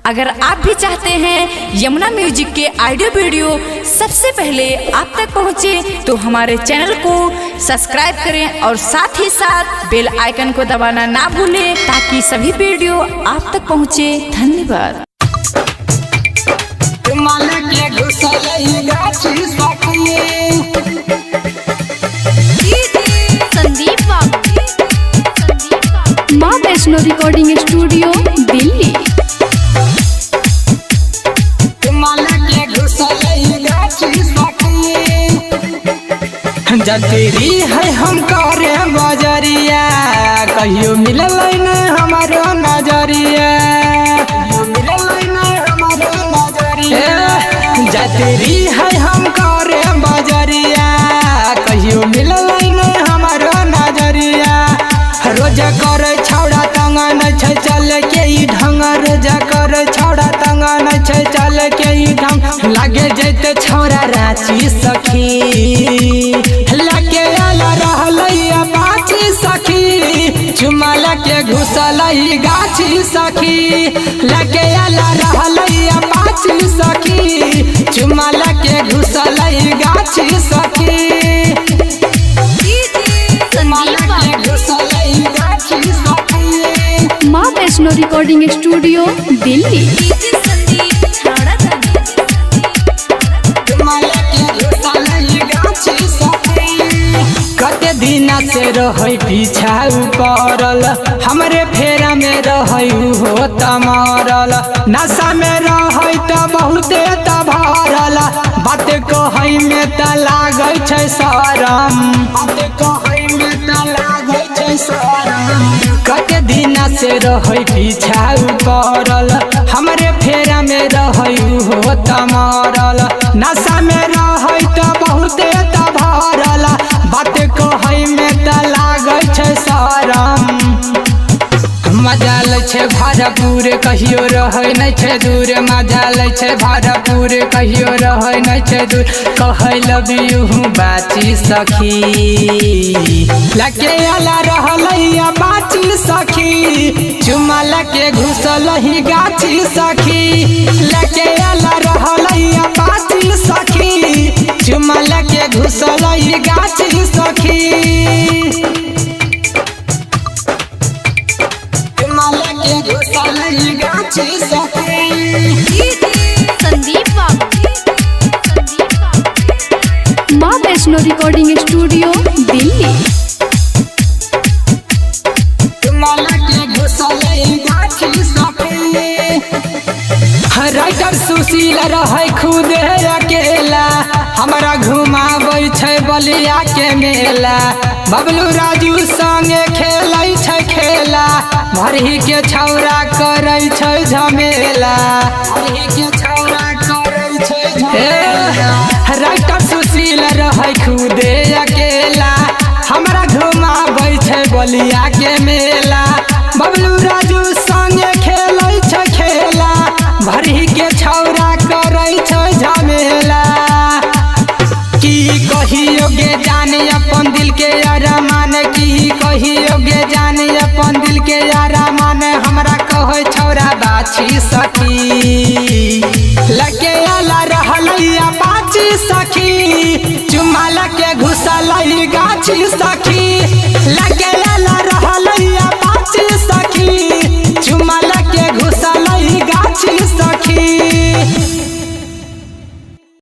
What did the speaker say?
अगर आप भी चाहते हैं यमुना म्यूजिक के ऑडियो वीडियो सबसे पहले आप तक पहुंचे, तो हमारे चैनल को सब्सक्राइब करें और साथ ही साथ बेल आइकन को दबाना ना भूलें ताकि सभी वीडियो आप तक पहुंचे। धन्यवाद। माँ वैष्णो रिकॉर्डिंग स्टूडियो दिल्ली। जतेरी है हम करे बजरिया, कहियो मिलल न हमारो नजरिया, जतेरी है हम करे बजरिया, कहियो मिलल न हमारो नजरिया। रोज कर छौड़ा तंगा न छै चल के ई ढंग, रोज कर छौड़ा तंगा न छै चल के ई ढंग। लागे जैते छौड़ा रांची सखी, लगे आला रहलैया बाची सखी, चुमाल के घुसल गाछी सखी, लगे आला रहलैया बाची सखी, चुमाल के घुसल गाछी सखी। माँ वैष्णो रिकॉर्डिंग स्टूडियो दिल्ली। कते दिना से रहे पीछा पड़ल, हमरे फेरा में रहे हो तमरल, नशा में रहे त बहुते त भरल, बात कहै में त लागै छै शरम, बात कहै में त लागै छै शरम। कते दिना से रहे पीछा पड़ल, हमरे फेरा में रहे हो तमरल, नशा में रहे त बहुते त भरल, बात कहै में त लागै छै शरम। मजा लै छै भरपूर कहियो रहै नहि छै दूर, मजा लै छै भरपूर कहियो रहै नहि छै दूर, कहै लव यू बाची सखी, लगे आला रहलैया बाची सखी, चुमाल के घुसल गाछी सखी, लगे आला रहलैया बाची सखी, चुमाल के घुसल गाछी सखी। माँ Vaishno recording studio Delhi. Writer Sushil रहे खुद अकेला, हमारा घुमाबै छै बलिया के मेला, बबलू राजू संगे खेलै छै खेला, भरही के छौरा करै छै झमेला, भरही के छौरा करै छै झमेला। राइटर सुशील रहे खुद अकेला, हमारा घुमाबै छै बलिया के मेला, बबलू राजू संगे खेलै छै खेला, भरही के छौरा करै छै झमेला। की कहियो गे जाने अपन दिल के अरमान, की कहियो गे जाने अपन दिल के अरमान, हमरा कहै छौरा बाछी सखी, लगे आला रहलैया बाछी सखी, चुमाल के घुसल गाछी सखी, लगे